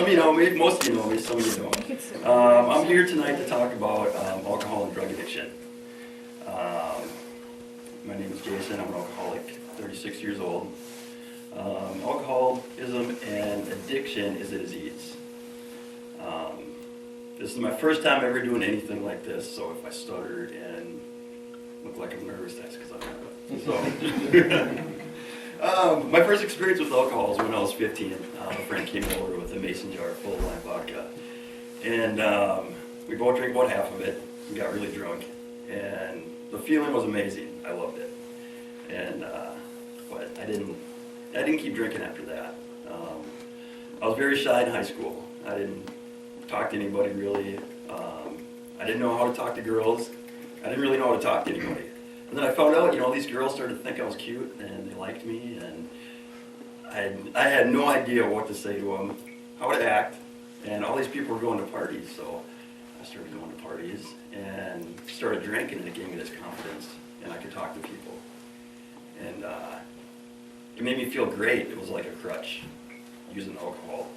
Some of you know me, most of you know me, some of you don't. I'm here tonight to talk about alcohol and drug addiction. My name is Jason, I'm an alcoholic, 36 years old. Alcoholism and addiction is a disease. This is my first time ever doing anything like this, so if I stuttered and look like I'm nervous, that's because I'm nervous. So, my first experience with alcohol was when I was 15. A friend came over with a mason jar full of lime vodka. And we both drank about half of it and got really drunk. And the feeling was amazing. I loved it. And but I didn't keep drinking after that. I was very shy in high school. I didn't talk to anybody really. I didn't know how to talk to girls. I didn't really know how to talk to anybody. And then I found out, these girls started to think I was cute and they liked me, and I had no idea what to say to them, how to act, and all these people were going to parties, so I started going to parties and started drinking, and it gave me this confidence, and I could talk to people. And it made me feel great. It was like a crutch, using alcohol.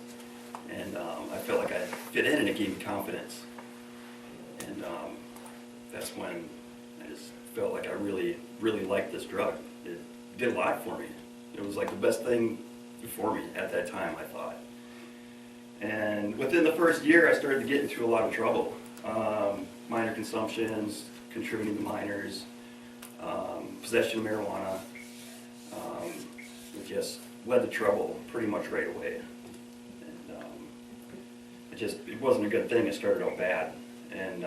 And I felt like I fit in, and it gave me confidence. And that's when I just felt like I really, really liked this drug. It did a lot for me. It was like the best thing for me at that time, I thought. And within the first year, I started to get into a lot of trouble. Minor consumptions, contributing to minors, possession of marijuana. It just led to trouble pretty much right away. And it wasn't a good thing. It started out bad. And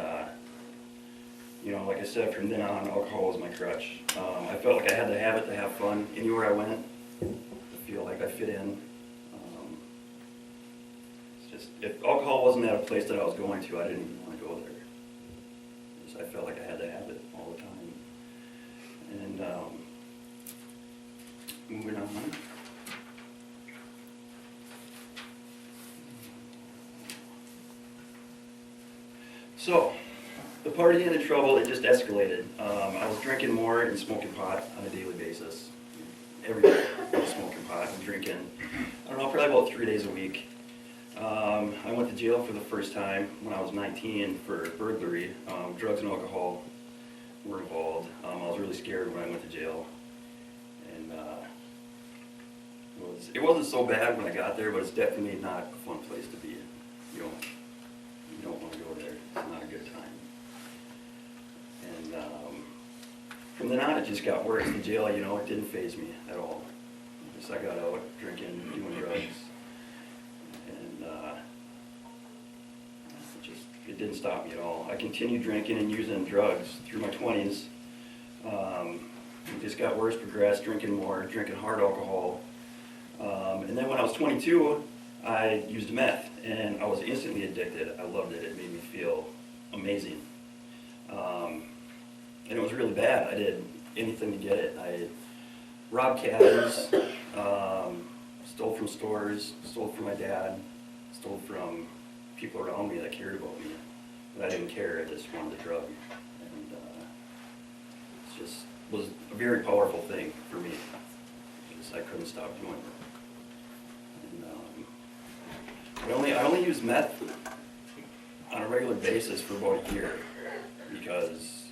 like I said, from then on, alcohol was my crutch. I felt like I had to have it to have fun anywhere I went, to feel like I fit in. If alcohol wasn't at a place that I was going to, I didn't even want to go there. I felt like I had to have it all the time. And moving on. So, the partying and the trouble, it just escalated. I was drinking more and smoking pot on a daily basis. Every day I was smoking pot and drinking, probably about 3 days a week. I went to jail for the first time when I was 19 for burglary. Drugs and alcohol were involved. I was really scared when I went to jail. And it wasn't so bad when I got there, but it's definitely not a fun place to be. You don't want to go there. It's not a good time. And from then on, it just got worse. The jail, it didn't faze me at all. I got out drinking, doing drugs, and it didn't stop me at all. I continued drinking and using drugs through my 20s. It just got worse, progressed, drinking more, drinking hard alcohol. And then when I was 22, I used meth, and I was instantly addicted. I loved it. It made me feel amazing. And it was really bad. I did anything to get it. I robbed cabins, stole from stores, stole from my dad, stole from people around me that cared about me. But I didn't care. I just wanted the drug. And it just was a very powerful thing for me, because I couldn't stop doing it. And I only used meth on a regular basis for about a year, because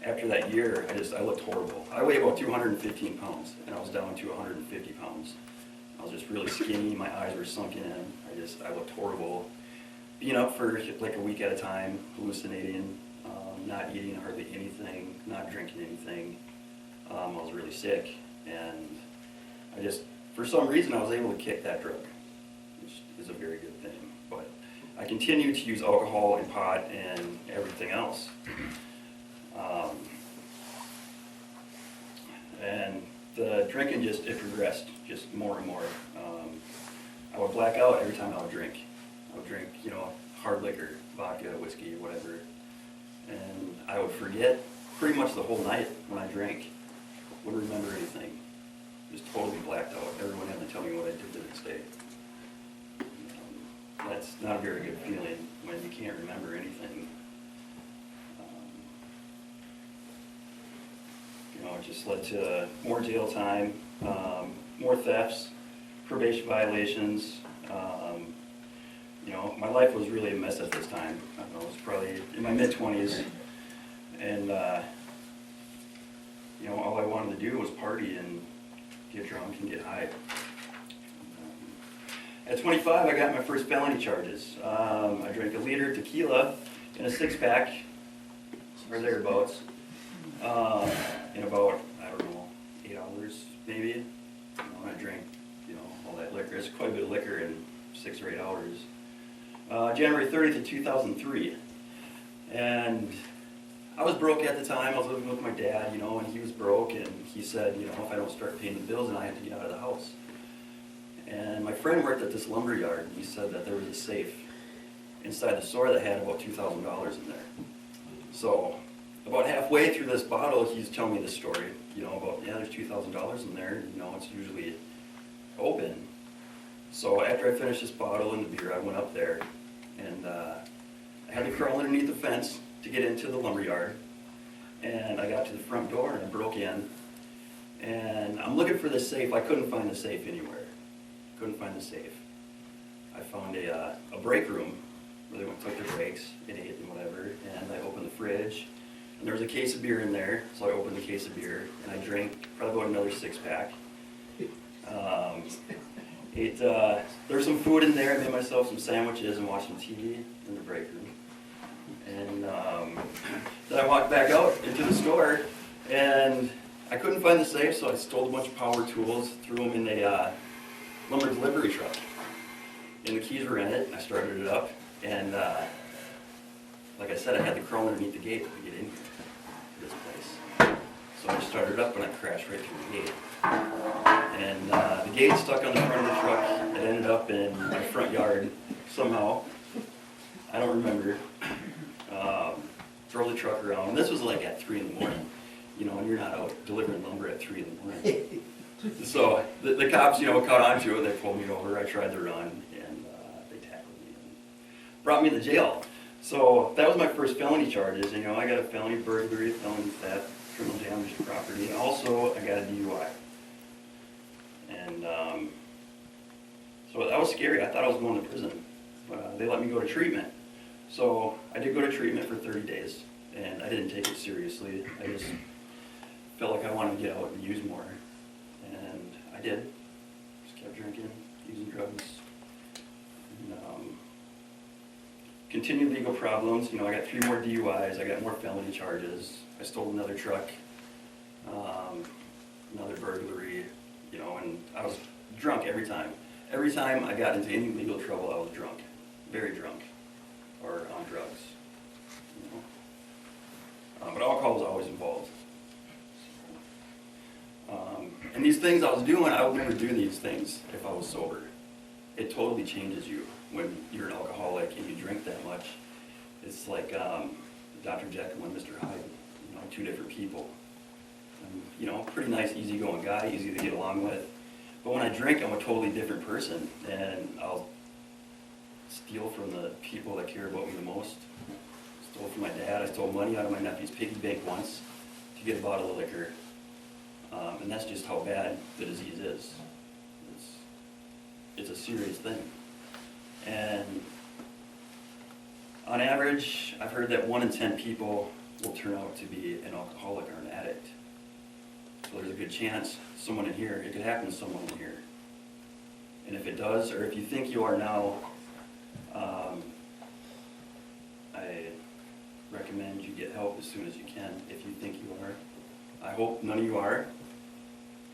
after that year, I looked horrible. I weighed about 215 pounds, and I was down to 150 pounds. I was just really skinny, my eyes were sunken in, I looked horrible. Being up for like a week at a time, hallucinating, not eating hardly anything, not drinking anything. I was really sick, and for some reason, I was able to kick that drug, which is a very good thing. But I continued to use alcohol and pot and everything else. And the drinking it progressed just more and more. I would black out every time I would drink. I would drink, hard liquor, vodka, whiskey, whatever. And I would forget pretty much the whole night when I drank. Wouldn't remember anything. Just totally blacked out. Everyone had to tell me what I did the next day. That's not a very good feeling when you can't remember anything. It just led to more jail time, more thefts, probation violations, you know, my life was really a mess at this time. I don't know, it was probably in my mid-20s, and, you know, all I wanted to do was party and get drunk and get high. At 25, I got my first felony charges. I drank a liter of tequila in a six-pack, or thereabouts, in about, I don't know, 8 hours maybe. You know, I drank, you know, all that liquor. It's quite a bit of liquor in 6 or 8 hours. January 30th of 2003. And I was broke at the time. I was living with my dad, you know, and he was broke, and he said, you know, if I don't start paying the bills, then I have to get out of the house. And my friend worked at this lumber yard, and he said that there was a safe inside the store that had about $2,000 in there. So about halfway through this bottle, he's telling me this story, you know, about, yeah, there's $2,000 in there, you know, it's usually open. So after I finished this bottle and the beer, I went up there, and I had to crawl underneath the fence to get into the lumber yard. And I got to the front door, and I broke in, and I'm looking for the safe. I couldn't find the safe anywhere. Couldn't find the safe. I found a break room where they went and took their breaks and ate and whatever, and I opened the fridge, and there was a case of beer in there, so I opened the case of beer, and I drank probably about another six-pack. There's some food in there. I made myself some sandwiches and watched some TV in the break room. And then I walked back out into the store, and I couldn't find the safe, so I stole a bunch of power tools, threw them in a lumber delivery truck. And the keys were in it. I started it up, and like I said, I had to crawl underneath the gate to get in to this place. So I started it up, and I crashed right through the gate. And the gate stuck on the front of the truck. It ended up in my front yard somehow. I don't remember. Drove the truck around. And this was like at 3 in the morning, you know, and you're not out delivering lumber at 3 in the morning. So the cops, you know, caught on to it. They pulled me over. I tried to run, and they tackled me and brought me to jail. So that was my first felony charges. You know, I got a felony burglary, felony theft, criminal damage to property, and also I got a DUI. And so that was scary. I thought I was going to prison. They let me go to treatment. So I did go to treatment for 30 days, and I didn't take it seriously. I just felt like I wanted to get out and use more. And I did. Just kept drinking, using drugs. And, continued legal problems. You know, I got 3 more DUIs. I got more felony charges. I stole another truck, another burglary, you know, and I was drunk every time. Every time I got into any legal trouble, I was drunk. Very drunk. Or on drugs. You know? But alcohol was always involved. And these things I was doing, I would never do these things if I was sober. It totally changes you when you're an alcoholic and you drink that much. It's like Dr. Jekyll and Mr. Hyde, you know, 2 different people. You know, pretty nice, easygoing guy, easy to get along with. But when I drink, I'm a totally different person, and I'll steal from the people that care about me the most. Stole from my dad. I stole money out of my nephew's piggy bank once to get a bottle of liquor. And that's just how bad the disease is. It's a serious thing. And on average, I've heard that 1 in 10 people will turn out to be an alcoholic or an addict. So there's a good chance someone in here, it could happen to someone in here. And if it does, or if you think you are now, I recommend you get help as soon as you can if you think you are. I hope none of you are,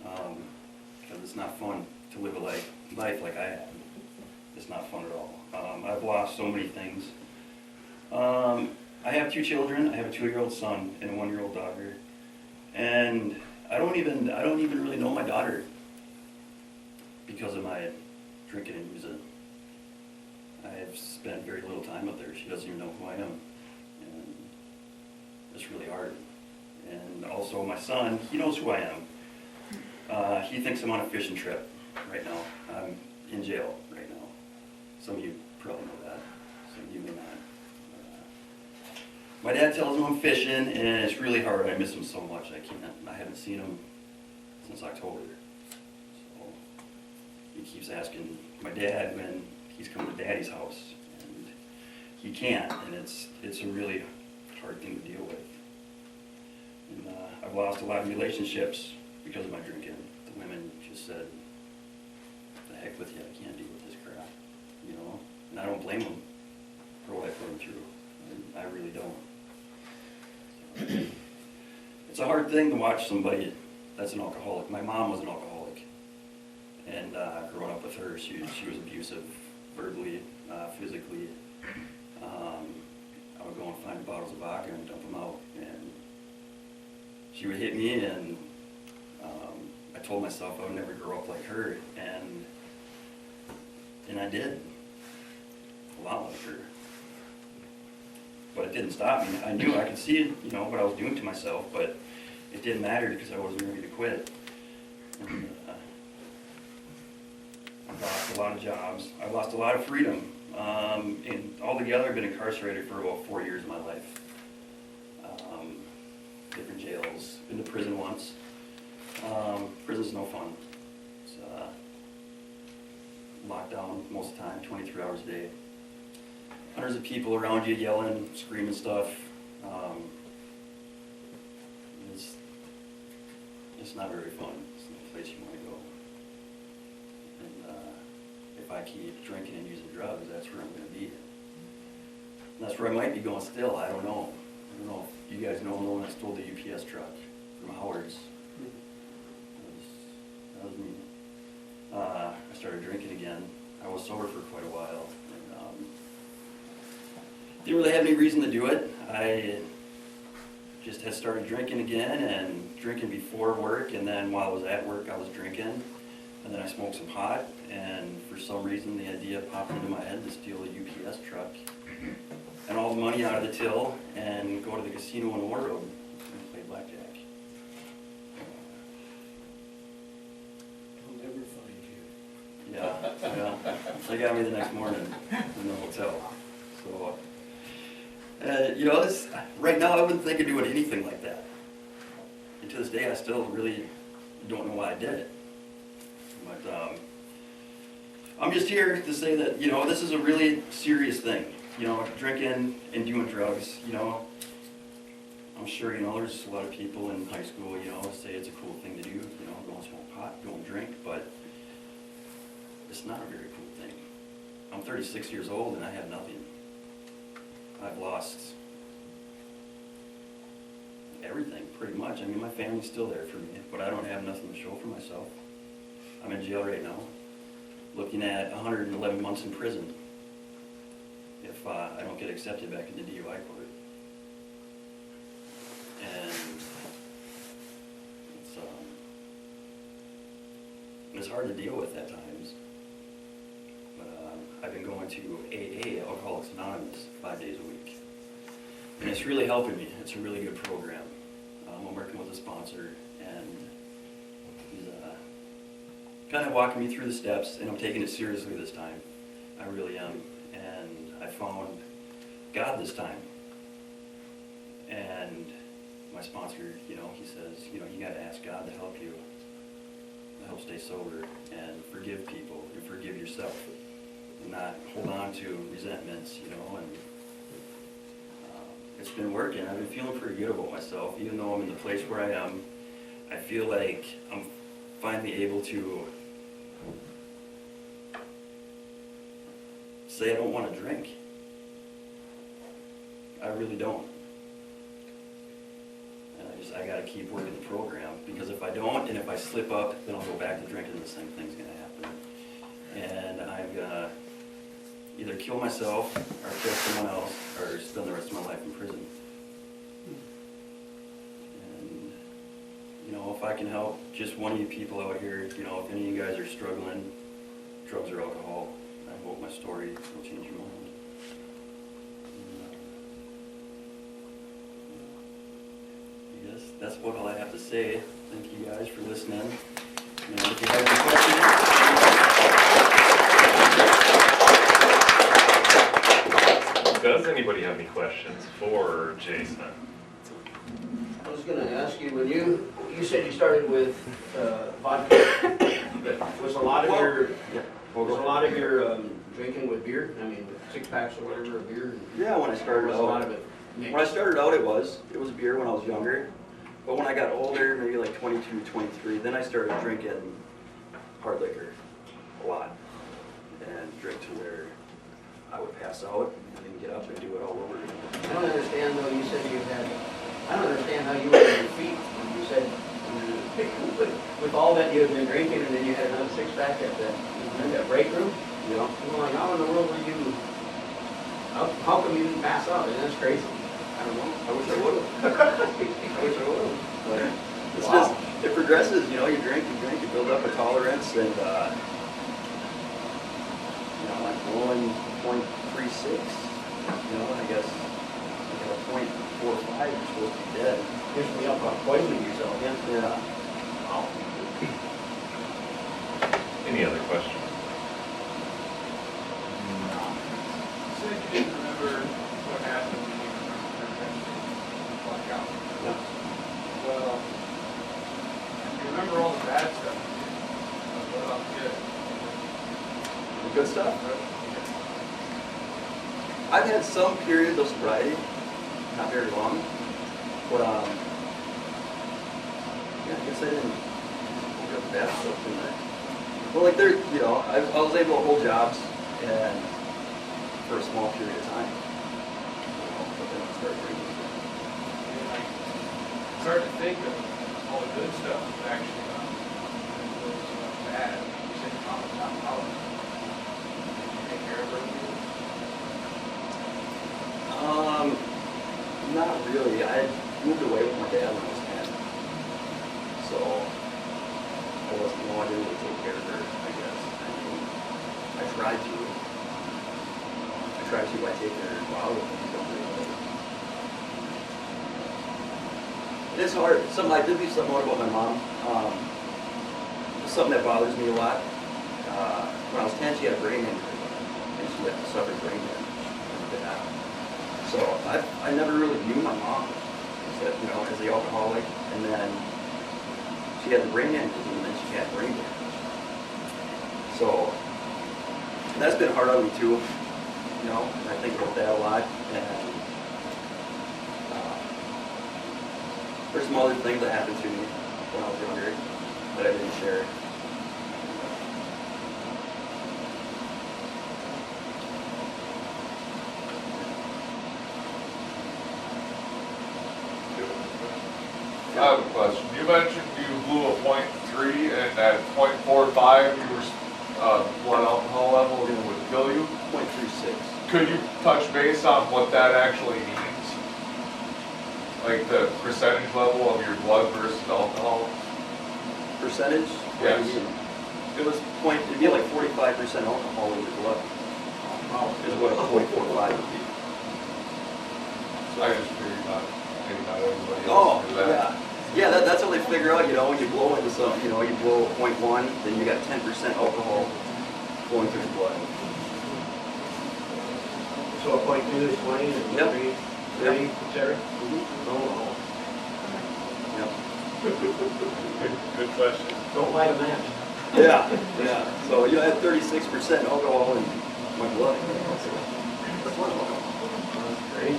because it's not fun to live a life like I have. It's not fun at all. I've lost so many things. I have 2 children. I have a 2-year-old son and a 1-year-old daughter, and I don't even really know my daughter because of my drinking and using. I've spent very little time with her. She doesn't even know who I am, and it's really hard. And also my son, he knows who I am. He thinks I'm on a fishing trip right now. I'm in jail right now. Some of you probably know that. Some of you may not. My dad tells him I'm fishing, and it's really hard. I miss him so much. I haven't seen him since October. So he keeps asking my dad when he's coming to Daddy's house. you can't, and it's a really hard thing to deal with. And I've lost a lot of relationships because of my drinking. The women just said, "The heck with you, I can't deal with this crap," you know. And I don't blame them for what I put them through. And I really don't. So, it's a hard thing to watch somebody that's an alcoholic. My mom was an alcoholic, and growing up with her, she was abusive, verbally, physically. I would go and find bottles of vodka and dump them out, and she would hit me, and I told myself I would never grow up like her, and I did, a lot like her. But it didn't stop me. I knew I could see it, you know, what I was doing to myself, but it didn't matter because I wasn't ready to quit. And, I lost a lot of jobs. I lost a lot of freedom. And altogether, I've been incarcerated for about 4 years of my life. Different jails. Been to prison once. Prison's no fun. It's locked down most of the time, 23 hours a day. Hundreds of people around you yelling, screaming stuff. It's not very fun. It's not a place you want to go. And if I keep drinking and using drugs, that's where I'm going to be. And that's where I might be going still. I don't know. I don't know if you guys know no one that stole the UPS truck from Howard's. That was me. I started drinking again. I was sober for quite a while. And, didn't really have any reason to do it. I just had started drinking again, and drinking before work, and then while I was at work I was drinking, and then I smoked some pot, and for some reason the idea popped into my head to steal a UPS truck and all the money out of the till and go to the casino on War Road and play blackjack. I'll never find you. Yeah. They got me the next morning in the hotel. So, you know, right now I wouldn't think of doing anything like that. And to this day, I still really don't know why I did it. But I'm just here to say that, you know, this is a really serious thing. You know, drinking and doing drugs, you know. I'm sure, you know, there's a lot of people in high school, you know, say it's a cool thing to do, you know, go and smoke pot, go and drink, but it's not a very cool thing. I'm 36 years old and I have nothing. I've lost everything, pretty much. I mean, my family's still there for me, but I don't have nothing to show for myself. I'm in jail right now, looking at 111 months in prison if I don't get accepted back into DUI court. And it's hard to deal with at times. But I've been going to AA, Alcoholics Anonymous, 5 days a week. And it's really helping me. It's a really good program. I'm working with a sponsor, and he's kind of walking me through the steps, and I'm taking it seriously this time. I really am. And I found God this time. And my sponsor, you know, he says, you know, you got to ask God to help you, to help stay sober and forgive people and forgive yourself and not hold on to resentments, you know. And it's been working. I've been feeling pretty good about myself. Even though I'm in the place where I am, I feel like I'm finally able to say I don't want to drink. I really don't. And I got to keep working the program, because if I don't, and if I slip up, then I'll go back to drinking, and the same thing's going to happen. And I'm going to either kill myself or kill someone else or spend the rest of my life in prison. And, you know, if I can help just one of you people out here, you know, if any of you guys are struggling, drugs or alcohol, I hope my story will change your mind. I guess that's what all I have to say. Thank you guys for listening. And if you have any questions. Does anybody have any questions for Jason? I was going to ask you, when you said you started with vodka, was a lot of your drinking with beer? I mean, with 6-packs or whatever of beer? Yeah, when I started Was a lot out, of it mixed? when I started out, it was beer when I was younger. But when I got older, maybe like 22, 23, then I started drinking hard liquor a lot, and drink to where I would pass out and then get up and do it all over again. I don't understand though, you said you had, I don't understand how you were on your feet. You said, with all that you had been drinking and then you had another 6-pack at that break room? You know? I'm like, how in the world were you, how come you didn't pass out? I mean, that's crazy. I don't know. I wish I would have. I wish I would have. But it's Wow. just, it progresses, you know, you drink, you build up a tolerance, and, you know, like blowing 0.36, you know, I guess, like at a 0.45, you're supposed to be dead. You're supposed to be up on poisoning yourself, yeah? Yeah. Wow. Any other questions? You said you didn't remember what happened when you black out. Yeah. Well, you remember all the bad stuff you did. What about the good? The good stuff? I've had some periods of sobriety, not very long, but yeah, I guess I didn't look up bad stuff in there. Well, like there, you know, I was able to hold jobs and for a small period of time, you know, but then I started drinking. And like, it's hard to think of all the good stuff that actually was so much bad. You said your mom was not college. Did you take care of her? Not really. I had moved away with my dad when I was 10, so I wasn't, you know, I didn't really take care of her, I guess. I mean, I tried to by taking her out with me. It is hard. Something I did leave something out about my mom. Something that bothers me a lot. When I was 10, she had a brain injury, and she had suffered brain damage. So I never really knew my mom, except, you know, as the alcoholic, and then she had the brain injury, and then she had brain damage. So that's been hard on me too, you know, and I think about that a lot. And there's some other things that happened to me when I was younger that I didn't share. I have a question. You mentioned you blew a .3 and at .45 you were blood alcohol level would kill you. 0.36. Could you touch base on what that actually means? Like the percentage level of your blood versus alcohol? Percentage? Yes. What do you mean? It was it'd be like 45% alcohol in your blood. Is what a 0.45 would be. I just figured maybe not everybody Oh, else knew that. yeah. Yeah, that's how they figure out, you know, when you blow into something, you know, you blow 0.1, then you got 10% alcohol flowing through your blood. So a 0.2 is 20 and Yep. 3, 30, etc.? Oh, Yep. Good question. don't light a match. Yeah, yeah. So you had 36% alcohol in my blood. That's a lot of alcohol. That's crazy.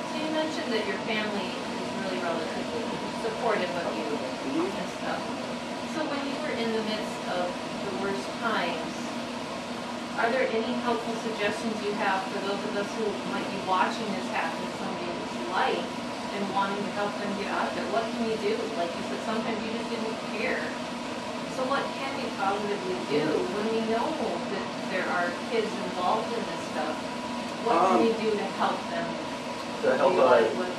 So you mentioned that your family is really relatively supportive of you and stuff. So when you were in the midst of the worst times, are there any helpful suggestions you have for those of us who might be watching this happen in somebody's life and wanting to help them get out of it? What can you do? Like you said, sometimes you just didn't care. So what can we positively do when we know that there are kids involved in this stuff? What can we do to help them? To help, realize what,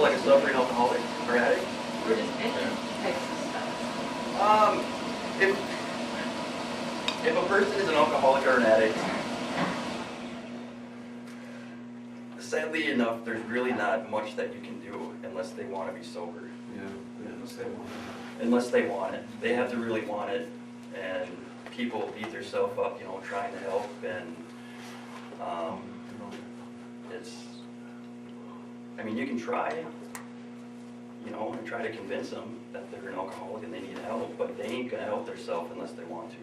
like a suffering alcoholic or addict. or just any types of stuff? If a person is an alcoholic or an addict, sadly enough, there's really not much that you can do unless they want to be sober. Yeah, Unless they want it. They have to really want it, and people beat themselves up, you know, trying to help, and I mean, you can try, you know, and try to convince them that they're an alcoholic and they need help, but they ain't gonna help themselves unless they want to.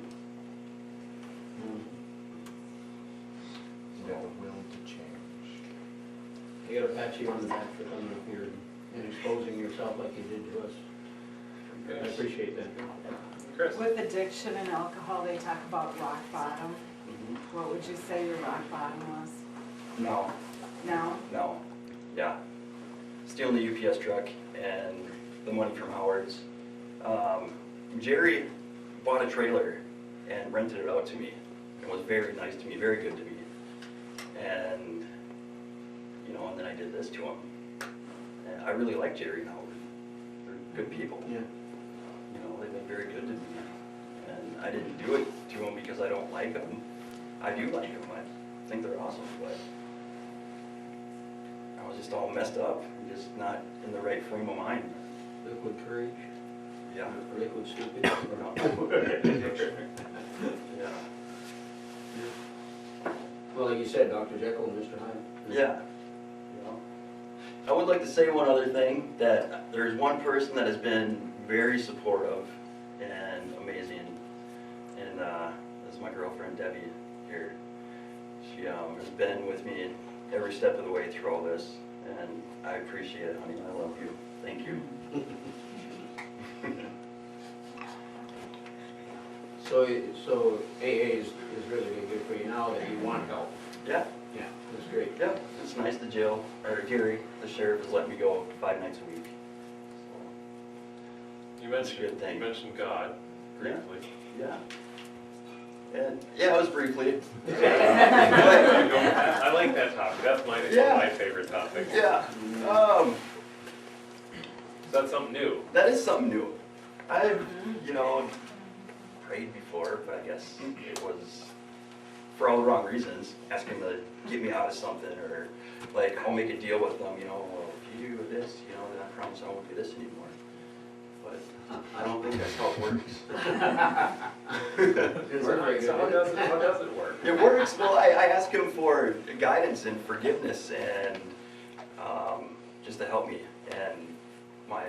You gotta pat you on the back for coming up here and exposing yourself like you did to us. I Okay. appreciate that. Chris? With addiction and alcohol, they talk about rock bottom. Mhm. What would you say your rock bottom was? No, No? no, yeah. Stealing the UPS truck and the money from Howard's. Jerry bought a trailer and rented it out to me. It was very nice to me, very good to me. And, you know, and then I did this to him. And I really like Jerry and Howard. They're good people. Yeah. You know, they've been very good to me. And I didn't do it to them because I don't like them. I do like them. I think they're awesome, but I was just all messed up, and just not in the right frame of mind. Liquid courage, Yeah. liquid stupid. Yeah. Well, like you said, Dr. Jekyll and Mr. Hyde. Yeah. You know. I would like to say one other thing, that there's one person that has been very supportive and amazing, and this is my girlfriend Debbie here. She has been with me every step of the way through all this, and I appreciate it, honey. I love you. Thank you. So AA is really good for you now that you want help. Yeah. Yeah, that's great. Yeah. It's nice. The jail, or Gary, the sheriff, has let me go 5 nights a week. You That's a good thing. You mentioned God briefly. Yeah. And yeah, it was briefly. I like that topic. That's one Yeah. of my favorite topics. Yeah. That's something new. That is something new. I've, you know, prayed before, but I guess it was for all the wrong reasons, asking to get me out of something, or like, I'll make a deal with them, you know, well, if you do this, you know, then I promise I won't do this anymore. But I don't think that's how it works. Didn't work very So how good. does it work? It works. Well, I ask him for guidance and forgiveness, and just to help me and my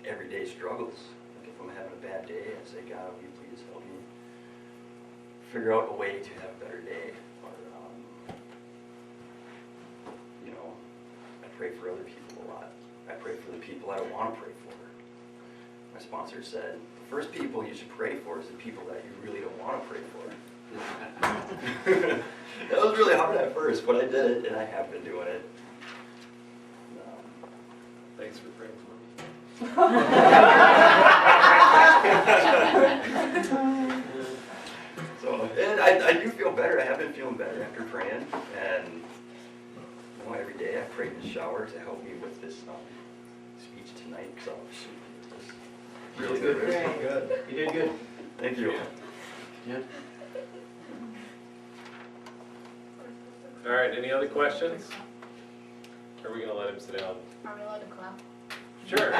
everyday struggles. Like if I'm having a bad day, I say, God, will you please help me figure out a way to have a better day? Or, you know, I pray for other people a lot. I pray for the people I don't want to pray for. My sponsor said, the first people you should pray for is the people that you really don't want to pray for. That was really hard at first, but I did it, and I have been doing it. Thanks for praying for me. So, and I do feel better. I have been feeling better after praying, and you know, every day I pray in the shower to help me with this speech tonight, because I was just really nervous. Great. Good. You did good. Thank you. Yeah. All right, any other questions? Are we gonna let him sit down? Are we allowed to clap? Sure.